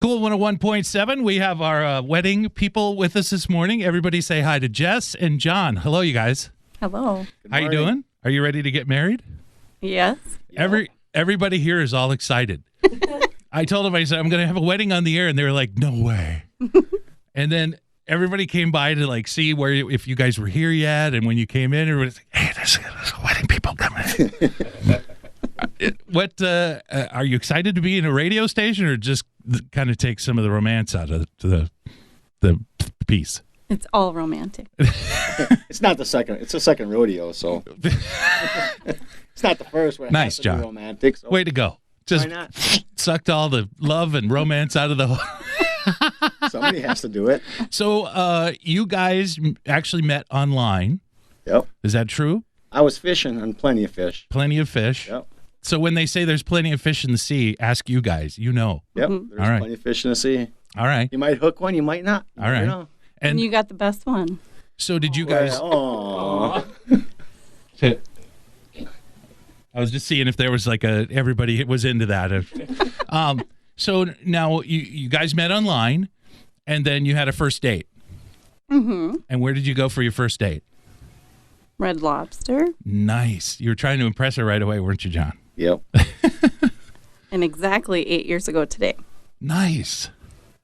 Cool 101.7. We have our wedding people with us this morning. Everybody say hi to Jess and John. Hello, you guys. Hello. How you doing? Are you ready to get married? Yes. Everybody here is all excited. I told them, I said, I'm going to have a wedding on the air, and they were like, no way. And then everybody came by to like see if you guys were here yet, and when you came in, everybody's like, hey, there's wedding people coming in. What are you excited to be in a radio station, or just kind of take some of the romance out of the piece? It's all romantic. It's not the second. It's the second rodeo, so it's not the first one. Nice, John. Romantic. So. Way to go. Just Why not? Sucked all the love and romance out of the. Somebody has to do it. So you guys actually met online. Yep. Is that true? I was fishing on Plenty of Fish. Plenty of fish. Yep. So when they say there's plenty of fish in the sea, ask you guys. You know. Yep. Mm-hmm. There's All right. plenty of fish in the sea. All right. You might hook one. You might not. You All right. never know. And you got the best one. So did you guys? Aw. I was just seeing if there was like everybody was into that. So now you guys met online, and then you had a first date. Mm-hmm. And where did you go for your first date? Red Lobster. Nice. You were trying to impress her right away, weren't you, John? Yep. And exactly 8 years ago today. Nice.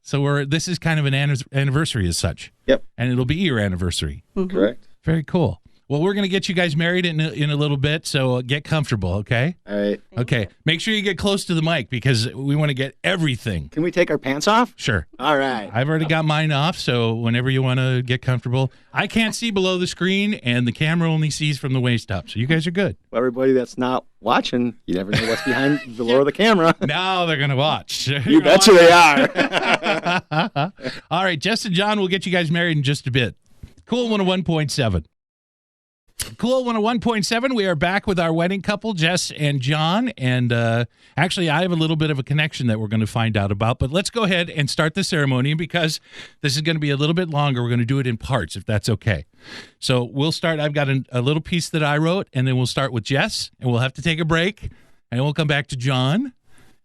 So this is kind of an anniversary as such. Yep. And it'll be your anniversary. Mm-hmm. Correct. Very cool. Well, we're going to get you guys married in a little bit, so get comfortable, okay? All right. Okay. Make sure you get close to the mic because we want to get everything. Can we take our pants off? Sure. All right. I've already got mine off, so whenever you want to get comfortable. I can't see below the screen, and the camera only sees from the waist up, so you guys are good. Well, everybody that's not watching, you never know what's behind the lower of the camera. Now they're going to watch. You betcha they are. All right, Jess and John will get you guys married in just a bit. Cool 101.7. Cool 101.7. We are back with our wedding couple, Jess and John. And actually, I have a little bit of a connection that we're going to find out about. But let's go ahead and start the ceremony because this is going to be a little bit longer. We're going to do it in parts, if that's okay. So we'll start. I've got a little piece that I wrote, and then we'll start with Jess, and we'll have to take a break. And we'll come back to John,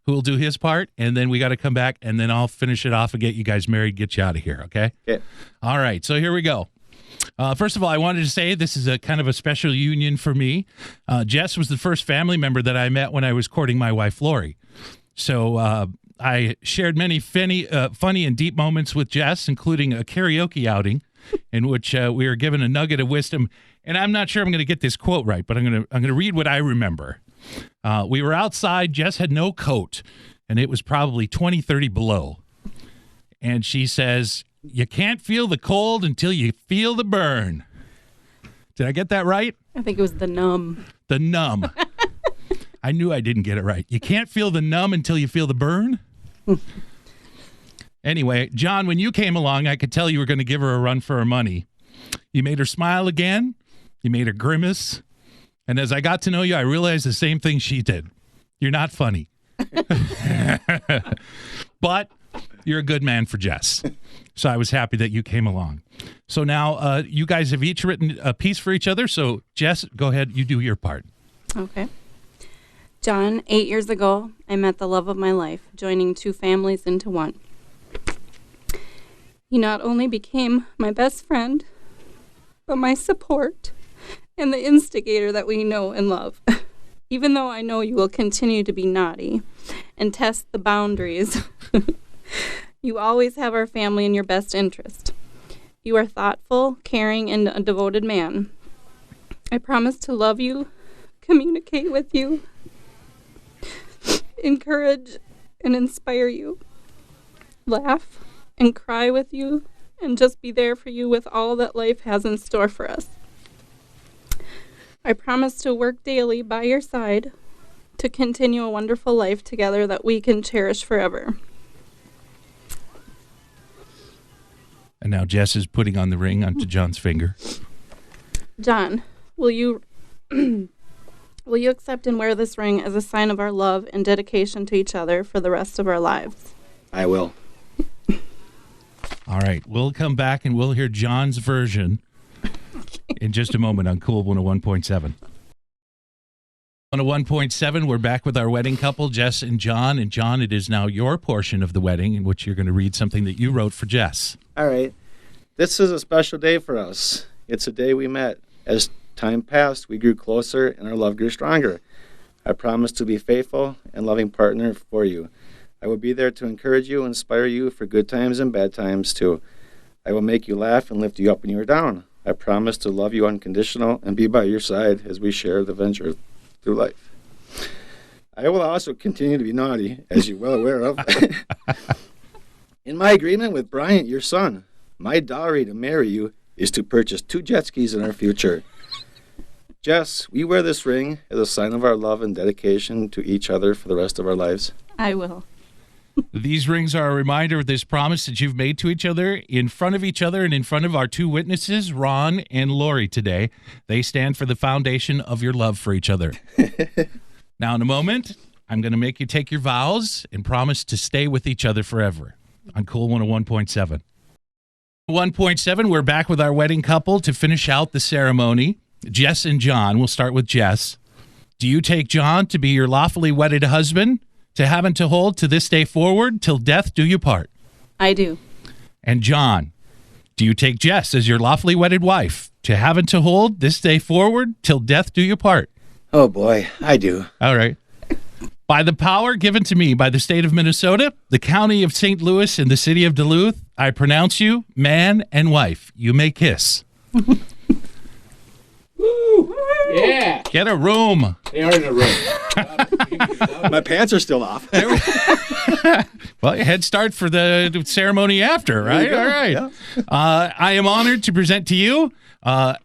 who will do his part. And then we got to come back, and then I'll finish it off and get you guys married, get you out of here, okay? Okay. All right, so here we go. First of all, I wanted to say this is a kind of a special union for me. Jess was the first family member that I met when I was courting my wife, Lori. So I shared many funny and deep moments with Jess, including a karaoke outing in which we were given a nugget of wisdom. And I'm not sure I'm going to get this quote right, but I'm going to read what I remember. We were outside. Jess had no coat, and it was probably 20, 30 below. And she says, "You can't feel the cold until you feel the burn." Did I get that right? I think it was the numb. The numb. I knew I didn't get it right. You can't feel the numb until you feel the burn? Anyway, John, when you came along, I could tell you were going to give her a run for her money. You made her smile again. You made her grimace. And as I got to know you, I realized the same thing she did. You're not funny. But you're a good man for Jess. So I was happy that you came along. So now you guys have each written a piece for each other. So Jess, go ahead. You do your part. Okay. John, 8 years ago, I met the love of my life, joining two families into one. He not only became my best friend, but my support and the instigator that we know and love. Even though I know you will continue to be naughty and test the boundaries, you always have our family in your best interest. You are thoughtful, caring, and a devoted man. I promise to love you, communicate with you, encourage and inspire you, laugh and cry with you, and just be there for you with all that life has in store for us. I promise to work daily by your side to continue a wonderful life together that we can cherish forever. And now Jess is putting on the ring onto John's finger. John, will you accept and wear this ring as a sign of our love and dedication to each other for the rest of our lives? I will. All right. We'll come back and we'll hear John's version in just a moment on Cool 101.7. On a 1.7, we're back with our wedding couple, Jess and John. And John, it is now your portion of the wedding in which you're going to read something that you wrote for Jess. All right. This is a special day for us. It's a day we met. As time passed, we grew closer and our love grew stronger. I promise to be faithful and loving partner for you. I will be there to encourage you, inspire you for good times and bad times too. I will make you laugh and lift you up when you are down. I promise to love you unconditional and be by your side as we share the venture through life. I will also continue to be naughty, as you're well aware of. In my agreement with Bryant, your son, my dowry to marry you is to purchase 2 jet skis in our future. Jess, we wear this ring as a sign of our love and dedication to each other for the rest of our lives. I will. These rings are a reminder of this promise that you've made to each other in front of each other and in front of our 2 witnesses, Ron and Lori, today. They stand for the foundation of your love for each other. Now, in a moment, I'm going to make you take your vows and promise to stay with each other forever on KOOL 101.7. 1.7, we're back with our wedding couple to finish out the ceremony. Jess and John, we'll start with Jess. Do you take John to be your lawfully wedded husband, to have and to hold to this day forward, till death do you part? I do. And John, do you take Jess as your lawfully wedded wife, to have and to hold this day forward, till death do you part? Oh boy, I do. All right. By the power given to me by the state of Minnesota, the county of St. Louis, and the city of Duluth, I pronounce you man and wife. You may kiss. Woo! Yeah. Get a room. They are in a room. My pants are still off. Well, head start for the ceremony after, right? All right. Yeah. I am honored to present to you. Are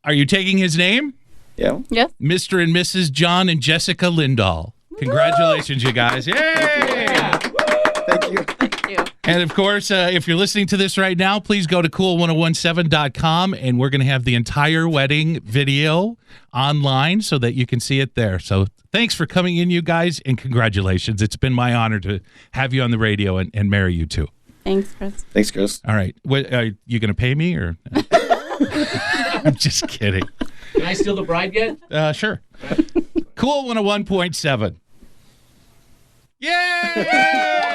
you taking his name? Yeah. Yes. Mr. and Mrs. John and Jessica Lindahl. Congratulations, you guys. Yay! Yeah. Thank you. Thank you. And of course, if you're listening to this right now, please go to KOOL1017.com, and we're going to have the entire wedding video online so that you can see it there. So thanks for coming in, you guys, and congratulations. It's been my honor to have you on the radio and marry you too. Thanks, Chris. Thanks, Chris. All right. What, are you going to pay me or? I'm just kidding. Can I steal the bride yet? Sure. KOOL 101.7. Yay!